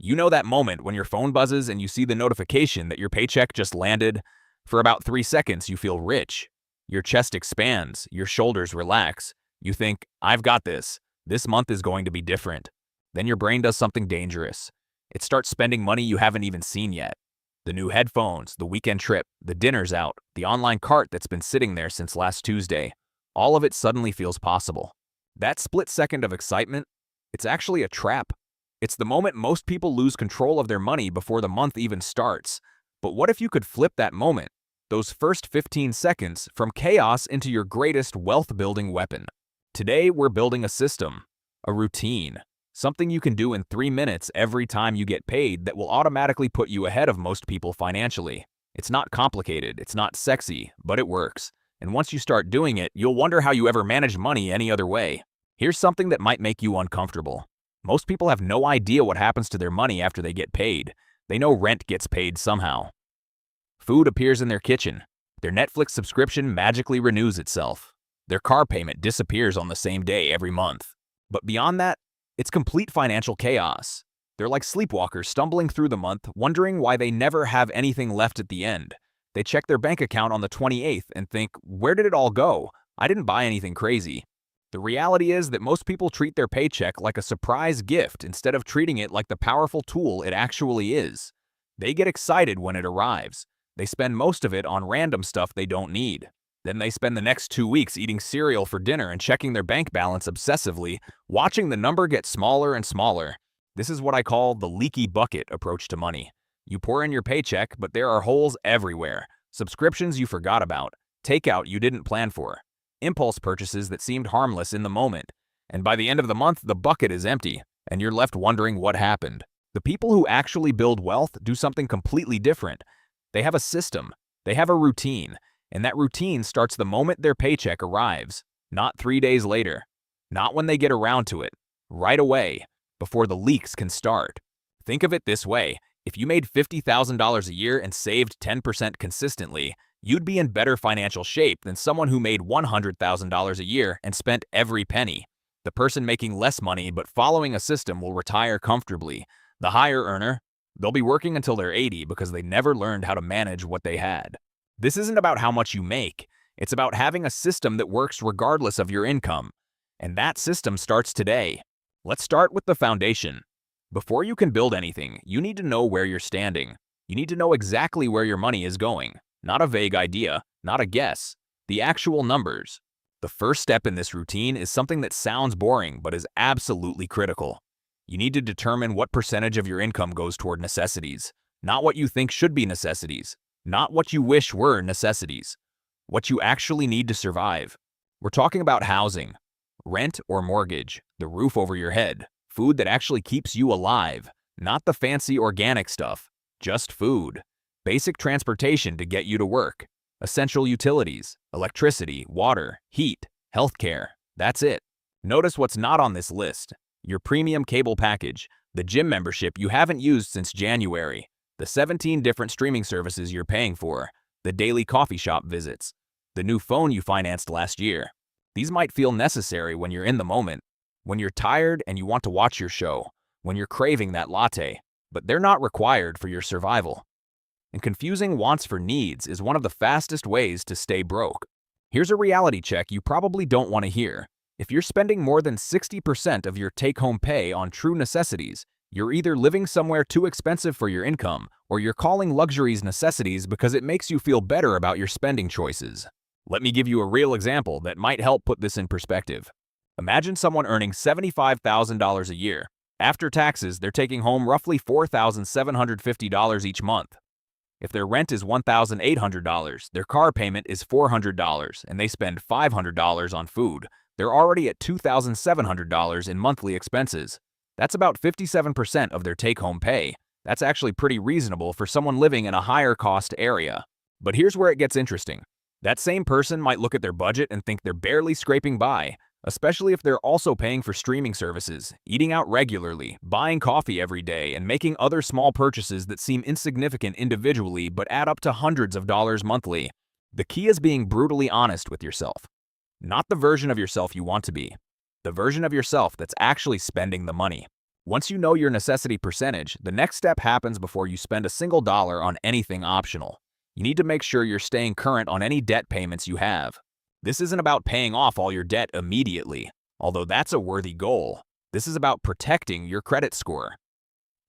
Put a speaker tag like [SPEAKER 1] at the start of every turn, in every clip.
[SPEAKER 1] You know that moment when your phone buzzes and you see the notification that your paycheck just landed? For about 3 seconds, you feel rich. Your chest expands, your shoulders relax. You think, I've got this. This month is going to be different. Then your brain does something dangerous. It starts spending money you haven't even seen yet. The new headphones, the weekend trip, the dinners out, the online cart that's been sitting there since last Tuesday. All of it suddenly feels possible. That split second of excitement, it's actually a trap. It's the moment most people lose control of their money before the month even starts. But what if you could flip that moment, those first 15 seconds, from chaos into your greatest wealth-building weapon? Today, we're building a system, a routine, something you can do in 3 minutes every time you get paid that will automatically put you ahead of most people financially. It's not complicated, it's not sexy, but it works. And once you start doing it, you'll wonder how you ever manage money any other way. Here's something that might make you uncomfortable. Most people have no idea what happens to their money after they get paid. They know rent gets paid somehow. Food appears in their kitchen. Their Netflix subscription magically renews itself. Their car payment disappears on the same day every month. But beyond that, it's complete financial chaos. They're like sleepwalkers stumbling through the month, wondering why they never have anything left at the end. They check their bank account on the 28th and think, where did it all go? I didn't buy anything crazy. The reality is that most people treat their paycheck like a surprise gift instead of treating it like the powerful tool it actually is. They get excited when it arrives. They spend most of it on random stuff they don't need. Then they spend the next 2 weeks eating cereal for dinner and checking their bank balance obsessively, watching the number get smaller and smaller. This is what I call the leaky bucket approach to money. You pour in your paycheck, but there are holes everywhere. Subscriptions you forgot about, takeout you didn't plan for, impulse purchases that seemed harmless in the moment. And by the end of the month, the bucket is empty, and you're left wondering what happened. The people who actually build wealth do something completely different. They have a system, they have a routine, and that routine starts the moment their paycheck arrives, not 3 days later, not when they get around to it, right away, before the leaks can start. Think of it this way. If you made $50,000 a year and saved 10% consistently, you'd be in better financial shape than someone who made $100,000 a year and spent every penny. The person making less money but following a system will retire comfortably. The higher earner, they'll be working until they're 80 because they never learned how to manage what they had. This isn't about how much you make. It's about having a system that works regardless of your income. And that system starts today. Let's start with the foundation. Before you can build anything, you need to know where you're standing. You need to know exactly where your money is going. Not a vague idea, not a guess. The actual numbers. The first step in this routine is something that sounds boring but is absolutely critical. You need to determine what percentage of your income goes toward necessities. Not what you think should be necessities. Not what you wish were necessities. What you actually need to survive. We're talking about housing, rent or mortgage, the roof over your head, food that actually keeps you alive, not the fancy organic stuff, just food. Basic transportation to get you to work, essential utilities, electricity, water, heat, healthcare. That's it. Notice what's not on this list. Your premium cable package, the gym membership you haven't used since January, the 17 different streaming services you're paying for, the daily coffee shop visits, the new phone you financed last year. These might feel necessary when you're in the moment, when you're tired and you want to watch your show, when you're craving that latte, but they're not required for your survival. And confusing wants for needs is one of the fastest ways to stay broke. Here's a reality check you probably don't want to hear. If you're spending more than 60% of your take-home pay on true necessities, you're either living somewhere too expensive for your income, or you're calling luxuries necessities because it makes you feel better about your spending choices. Let me give you a real example that might help put this in perspective. Imagine someone earning $75,000 a year. After taxes, they're taking home roughly $4,750 each month. If their rent is $1,800, their car payment is $400, and they spend $500 on food, they're already at $2,700 in monthly expenses. That's about 57% of their take-home pay. That's actually pretty reasonable for someone living in a higher-cost area. But here's where it gets interesting. That same person might look at their budget and think they're barely scraping by, especially if they're also paying for streaming services, eating out regularly, buying coffee every day, and making other small purchases that seem insignificant individually but add up to hundreds of dollars monthly. The key is being brutally honest with yourself. Not the version of yourself you want to be. The version of yourself that's actually spending the money. Once you know your necessity percentage, the next step happens before you spend a single dollar on anything optional. You need to make sure you're staying current on any debt payments you have. This isn't about paying off all your debt immediately, although that's a worthy goal. This is about protecting your credit score.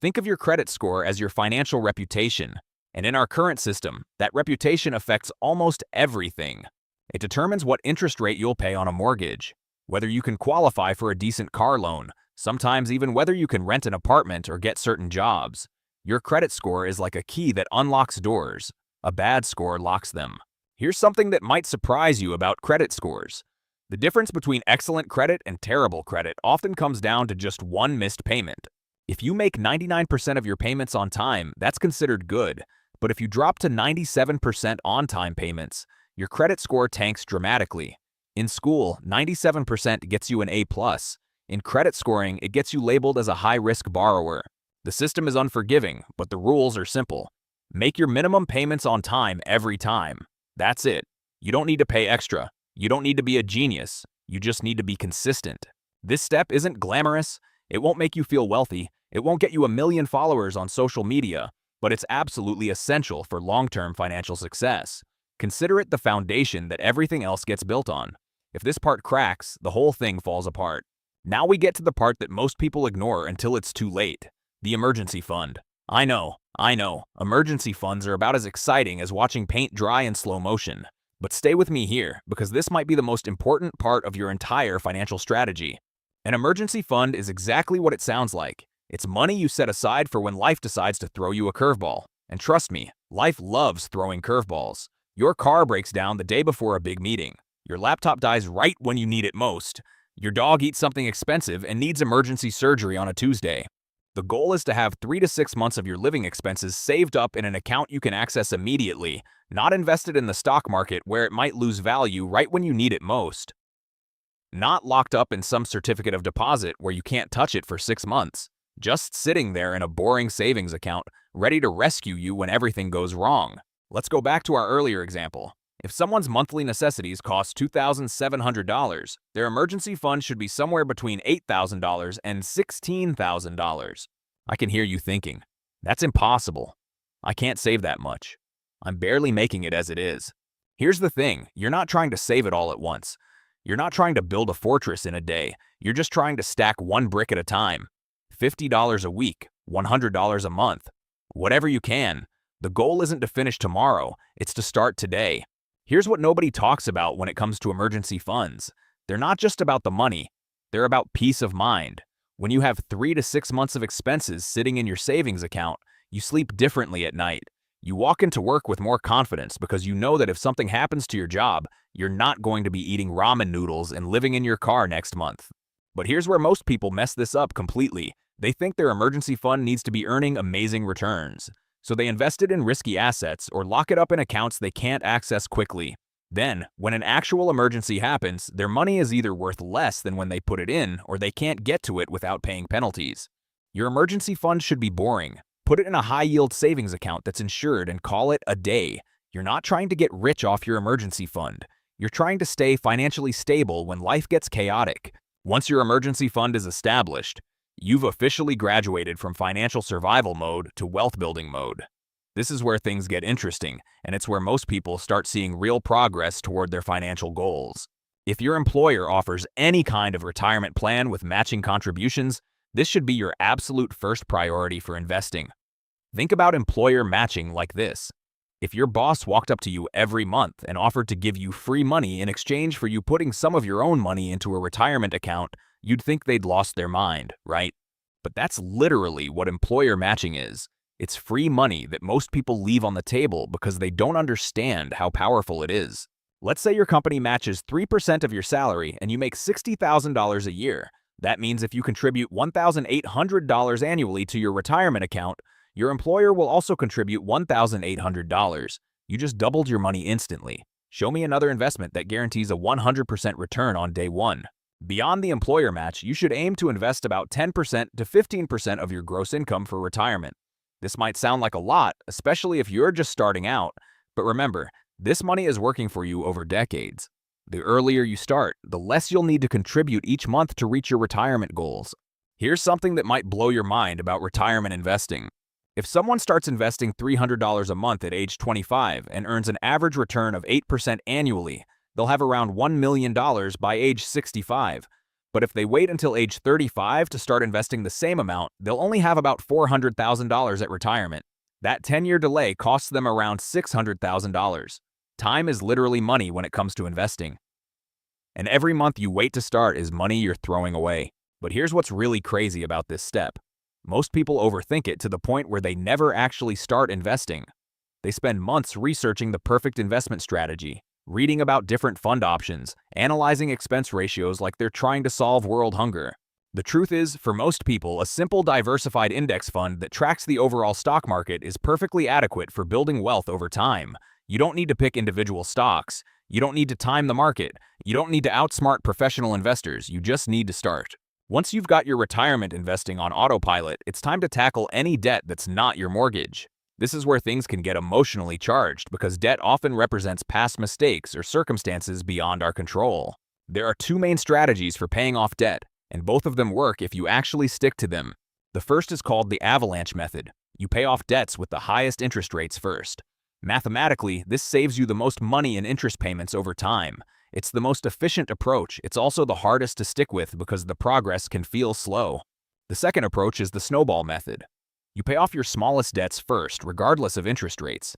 [SPEAKER 1] Think of your credit score as your financial reputation, and in our current system, that reputation affects almost everything. It determines what interest rate you'll pay on a mortgage, whether you can qualify for a decent car loan, sometimes even whether you can rent an apartment or get certain jobs. Your credit score is like a key that unlocks doors. A bad score locks them. Here's something that might surprise you about credit scores. The difference between excellent credit and terrible credit often comes down to just one missed payment. If you make 99% of your payments on time, that's considered good. But if you drop to 97% on-time payments, your credit score tanks dramatically. In school, 97% gets you an A+. In credit scoring, it gets you labeled as a high-risk borrower. The system is unforgiving, but the rules are simple. Make your minimum payments on time every time. That's it. You don't need to pay extra. You don't need to be a genius. You just need to be consistent. This step isn't glamorous. It won't make you feel wealthy. It won't get you 1 million followers on social media, but it's absolutely essential for long-term financial success. Consider it the foundation that everything else gets built on. If this part cracks, the whole thing falls apart. Now we get to the part that most people ignore until it's too late. The emergency fund. I know. Emergency funds are about as exciting as watching paint dry in slow motion. But stay with me here, because this might be the most important part of your entire financial strategy. An emergency fund is exactly what it sounds like. It's money you set aside for when life decides to throw you a curveball. And trust me, life loves throwing curveballs. Your car breaks down the day before a big meeting. Your laptop dies right when you need it most. Your dog eats something expensive and needs emergency surgery on a Tuesday. The goal is to have 3 to 6 months of your living expenses saved up in an account you can access immediately, not invested in the stock market where it might lose value right when you need it most. Not locked up in some certificate of deposit where you can't touch it for 6 months. Just sitting there in a boring savings account, ready to rescue you when everything goes wrong. Let's go back to our earlier example. If someone's monthly necessities cost $2,700, their emergency fund should be somewhere between $8,000 and $16,000. I can hear you thinking, that's impossible. I can't save that much. I'm barely making it as it is. Here's the thing, you're not trying to save it all at once. You're not trying to build a fortress in a day. You're just trying to stack one brick at a time. $50 a week, $100 a month, whatever you can. The goal isn't to finish tomorrow, it's to start today. Here's what nobody talks about when it comes to emergency funds. They're not just about the money, they're about peace of mind. When you have 3 to 6 months of expenses sitting in your savings account, you sleep differently at night. You walk into work with more confidence because you know that if something happens to your job, you're not going to be eating ramen noodles and living in your car next month. But here's where most people mess this up completely. They think their emergency fund needs to be earning amazing returns. So they invest it in risky assets or lock it up in accounts they can't access quickly. Then, when an actual emergency happens, their money is either worth less than when they put it in or they can't get to it without paying penalties. Your emergency fund should be boring. Put it in a high-yield savings account that's insured and call it a day. You're not trying to get rich off your emergency fund. You're trying to stay financially stable when life gets chaotic. Once your emergency fund is established, you've officially graduated from financial survival mode to wealth-building mode. This is where things get interesting, and it's where most people start seeing real progress toward their financial goals. If your employer offers any kind of retirement plan with matching contributions, this should be your absolute first priority for investing. Think about employer matching like this. If your boss walked up to you every month and offered to give you free money in exchange for you putting some of your own money into a retirement account, you'd think they'd lost their mind, right? But that's literally what employer matching is. It's free money that most people leave on the table because they don't understand how powerful it is. Let's say your company matches 3% of your salary and you make $60,000 a year. That means if you contribute $1,800 annually to your retirement account, your employer will also contribute $1,800. You just doubled your money instantly. Show me another investment that guarantees a 100% return on day one. Beyond the employer match, you should aim to invest about 10% to 15% of your gross income for retirement. This might sound like a lot, especially if you're just starting out, but remember, this money is working for you over decades. The earlier you start, the less you'll need to contribute each month to reach your retirement goals. Here's something that might blow your mind about retirement investing. If someone starts investing $300 a month at age 25 and earns an average return of 8% annually, they'll have around $1 million by age 65. But if they wait until age 35 to start investing the same amount, they'll only have about $400,000 at retirement. That 10-year delay costs them around $600,000. Time is literally money when it comes to investing. And every month you wait to start is money you're throwing away. But here's what's really crazy about this step. Most people overthink it to the point where they never actually start investing. They spend months researching the perfect investment strategy, reading about different fund options, analyzing expense ratios like they're trying to solve world hunger. The truth is, for most people, a simple diversified index fund that tracks the overall stock market is perfectly adequate for building wealth over time. You don't need to pick individual stocks. You don't need to time the market. You don't need to outsmart professional investors. You just need to start. Once you've got your retirement investing on autopilot, it's time to tackle any debt that's not your mortgage. This is where things can get emotionally charged because debt often represents past mistakes or circumstances beyond our control. There are two main strategies for paying off debt, and both of them work if you actually stick to them. The first is called the avalanche method. You pay off debts with the highest interest rates first. Mathematically, this saves you the most money in interest payments over time. It's the most efficient approach. It's also the hardest to stick with because the progress can feel slow. The second approach is the snowball method. You pay off your smallest debts first, regardless of interest rates.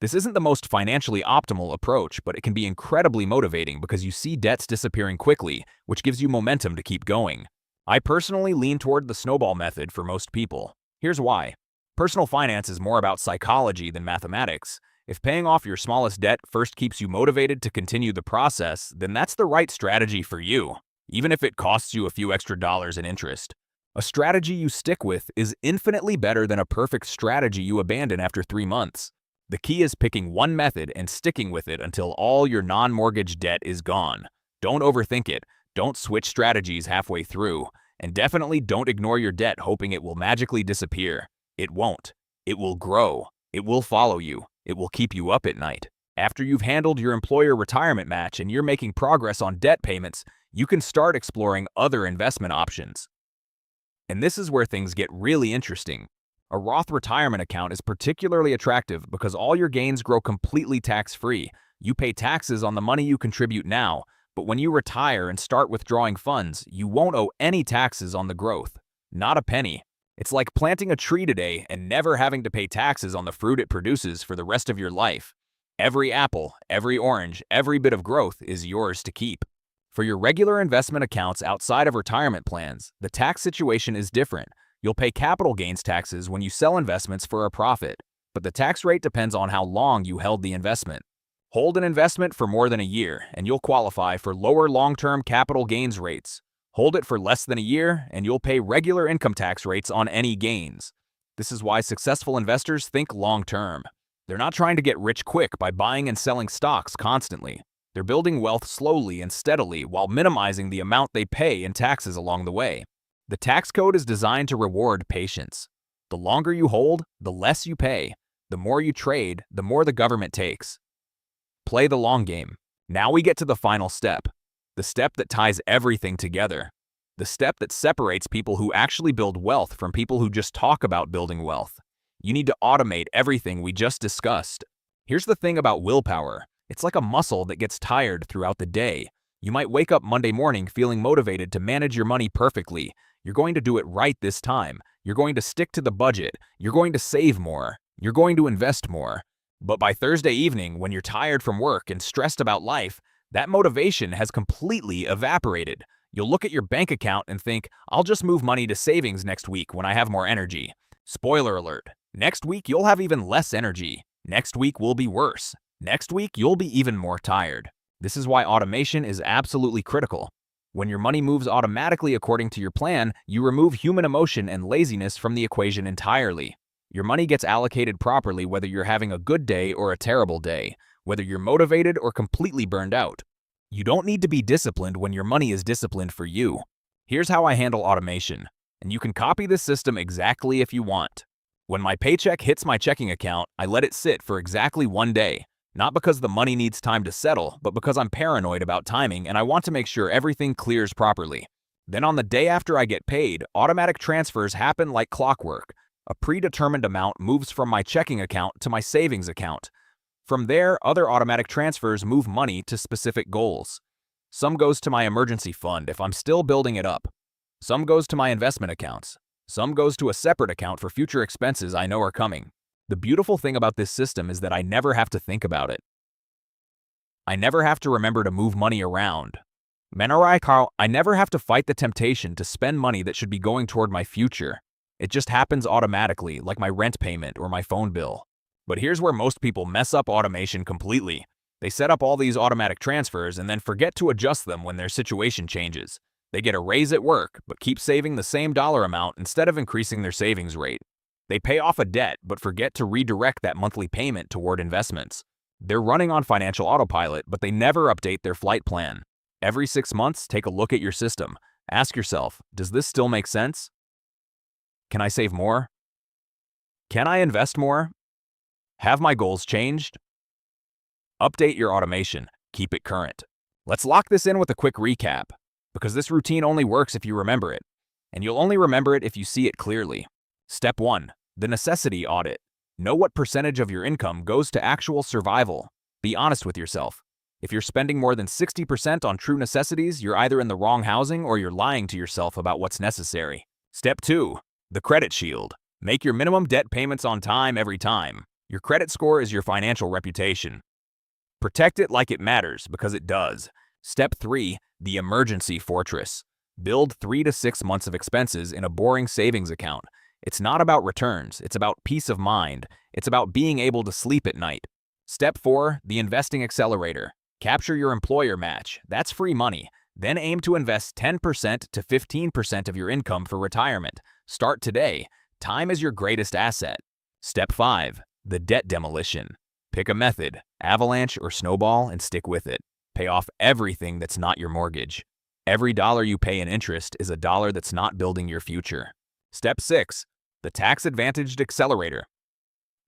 [SPEAKER 1] This isn't the most financially optimal approach, but it can be incredibly motivating because you see debts disappearing quickly, which gives you momentum to keep going. I personally lean toward the snowball method for most people. Here's why. Personal finance is more about psychology than mathematics. If paying off your smallest debt first keeps you motivated to continue the process, then that's the right strategy for you, even if it costs you a few extra dollars in interest. A strategy you stick with is infinitely better than a perfect strategy you abandon after 3 months. The key is picking one method and sticking with it until all your non-mortgage debt is gone. Don't overthink it, don't switch strategies halfway through, and definitely don't ignore your debt hoping it will magically disappear. It won't. It will grow. It will follow you. It will keep you up at night. After you've handled your employer retirement match and you're making progress on debt payments, you can start exploring other investment options. And this is where things get really interesting. A Roth retirement account is particularly attractive because all your gains grow completely tax-free. You pay taxes on the money you contribute now, but when you retire and start withdrawing funds, you won't owe any taxes on the growth. Not a penny. It's like planting a tree today and never having to pay taxes on the fruit it produces for the rest of your life. Every apple, every orange, every bit of growth is yours to keep. For your regular investment accounts outside of retirement plans, the tax situation is different. You'll pay capital gains taxes when you sell investments for a profit, but the tax rate depends on how long you held the investment. Hold an investment for more than a year, and you'll qualify for lower long-term capital gains rates. Hold it for less than a year, and you'll pay regular income tax rates on any gains. This is why successful investors think long-term. They're not trying to get rich quick by buying and selling stocks constantly. They're building wealth slowly and steadily while minimizing the amount they pay in taxes along the way. The tax code is designed to reward patience. The longer you hold, the less you pay. The more you trade, the more the government takes. Play the long game. Now we get to the final step. The step that ties everything together. The step that separates people who actually build wealth from people who just talk about building wealth. You need to automate everything we just discussed. Here's the thing about willpower. It's like a muscle that gets tired throughout the day. You might wake up Monday morning feeling motivated to manage your money perfectly. You're going to do it right this time. You're going to stick to the budget. You're going to save more. You're going to invest more. But by Thursday evening, when you're tired from work and stressed about life, that motivation has completely evaporated. You'll look at your bank account and think, I'll just move money to savings next week when I have more energy. Spoiler alert. Next week, you'll have even less energy. Next week will be worse. Next week, you'll be even more tired. This is why automation is absolutely critical. When your money moves automatically according to your plan, you remove human emotion and laziness from the equation entirely. Your money gets allocated properly whether you're having a good day or a terrible day, whether you're motivated or completely burned out. You don't need to be disciplined when your money is disciplined for you. Here's how I handle automation, and you can copy this system exactly if you want. When my paycheck hits my checking account, I let it sit for exactly 1 day. Not because the money needs time to settle, but because I'm paranoid about timing and I want to make sure everything clears properly. Then on the day after I get paid, automatic transfers happen like clockwork. A predetermined amount moves from my checking account to my savings account. From there, other automatic transfers move money to specific goals. Some goes to my emergency fund if I'm still building it up. Some goes to my investment accounts. Some goes to a separate account for future expenses I know are coming. The beautiful thing about this system is that I never have to think about it. I never have to remember to move money around. I never have to fight the temptation to spend money that should be going toward my future. It just happens automatically, like my rent payment or my phone bill. But here's where most people mess up automation completely. They set up all these automatic transfers and then forget to adjust them when their situation changes. They get a raise at work, but keep saving the same dollar amount instead of increasing their savings rate. They pay off a debt, but forget to redirect that monthly payment toward investments. They're running on financial autopilot, but they never update their flight plan. Every 6 months, take a look at your system. Ask yourself, does this still make sense? Can I save more? Can I invest more? Have my goals changed? Update your automation. Keep it current. Let's lock this in with a quick recap, because this routine only works if you remember it, and you'll only remember it if you see it clearly. Step 1. The necessity audit. Know what percentage of your income goes to actual survival. Be honest with yourself. If you're spending more than 60% on true necessities, you're either in the wrong housing or you're lying to yourself about what's necessary. Step 2. The credit shield. Make your minimum debt payments on time every time. Your credit score is your financial reputation. Protect it like it matters, because it does. Step 3. The emergency fortress. Build 3 to 6 months of expenses in a boring savings account. It's not about returns, it's about peace of mind. It's about being able to sleep at night. Step 4. The investing accelerator. Capture your employer match. That's free money. Then aim to invest 10% to 15% of your income for retirement. Start today. Time is your greatest asset. Step 5. The debt demolition. Pick a method, avalanche or snowball, and stick with it. Pay off everything that's not your mortgage. Every dollar you pay in interest is a dollar that's not building your future. Step 6. The tax-advantaged accelerator.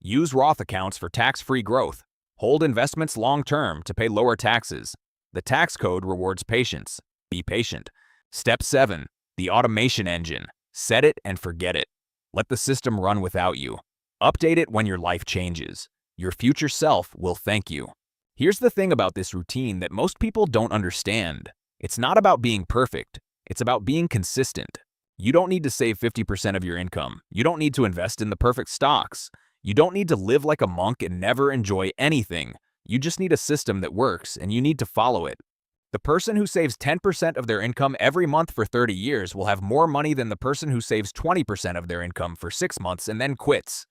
[SPEAKER 1] Use Roth accounts for tax-free growth. Hold investments long-term to pay lower taxes. The tax code rewards patience. Be patient. Step 7. The automation engine. Set it and forget it. Let the system run without you. Update it when your life changes. Your future self will thank you. Here's the thing about this routine that most people don't understand. It's not about being perfect. It's about being consistent. You don't need to save 50% of your income. You don't need to invest in the perfect stocks. You don't need to live like a monk and never enjoy anything. You just need a system that works, and you need to follow it. The person who saves 10% of their income every month for 30 years will have more money than the person who saves 20% of their income for 6 months and then quits.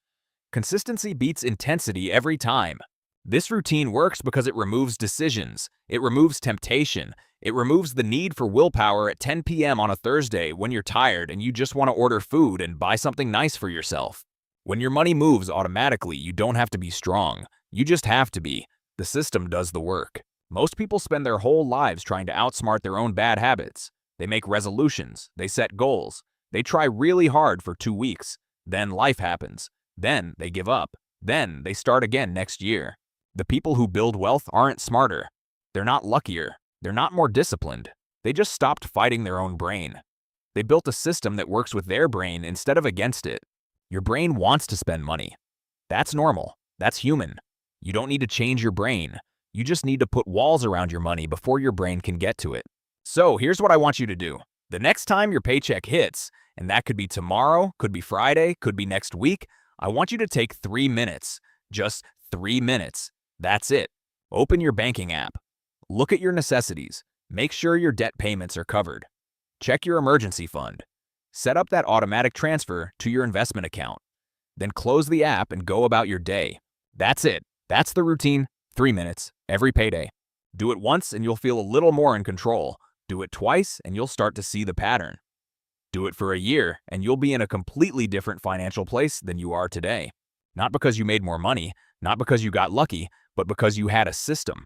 [SPEAKER 1] Consistency beats intensity every time. This routine works because it removes decisions. It removes temptation. It removes the need for willpower at 10 p.m. on a Thursday when you're tired and you just want to order food and buy something nice for yourself. When your money moves automatically, you don't have to be strong. You just have to be. The system does the work. Most people spend their whole lives trying to outsmart their own bad habits. They make resolutions. They set goals. They try really hard for 2 weeks. Then life happens. Then they give up. Then they start again next year. The people who build wealth aren't smarter. They're not luckier. They're not more disciplined. They just stopped fighting their own brain. They built a system that works with their brain instead of against it. Your brain wants to spend money. That's normal. That's human. You don't need to change your brain. You just need to put walls around your money before your brain can get to it. So here's what I want you to do. The next time your paycheck hits, and that could be tomorrow, could be Friday, could be next week, I want you to take 3 minutes. Just 3 minutes. That's it. Open your banking app. Look at your necessities. Make sure your debt payments are covered. Check your emergency fund. Set up that automatic transfer to your investment account. Then close the app and go about your day. That's it. That's the routine. 3 minutes, every payday. Do it once and you'll feel a little more in control. Do it twice and you'll start to see the pattern. Do it for a year and you'll be in a completely different financial place than you are today. Not because you made more money, not because you got lucky, but because you had a system.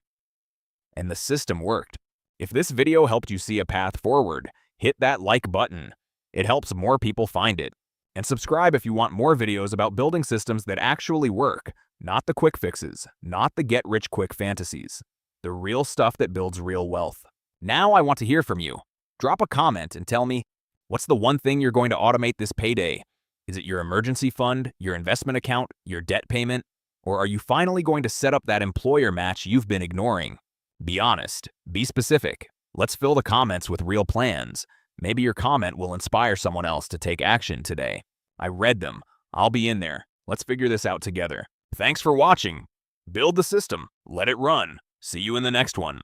[SPEAKER 1] And the system worked. If this video helped you see a path forward, hit that like button. It helps more people find it. And subscribe if you want more videos about building systems that actually work, not the quick fixes, not the get-rich-quick fantasies. The real stuff that builds real wealth. Now I want to hear from you. Drop a comment and tell me, what's the one thing you're going to automate this payday? Is it your emergency fund, your investment account, your debt payment? Or are you finally going to set up that employer match you've been ignoring? Be honest. Be specific. Let's fill the comments with real plans. Maybe your comment will inspire someone else to take action today. I read them. I'll be in there. Let's figure this out together. Thanks for watching. Build the system. Let it run. See you in the next one.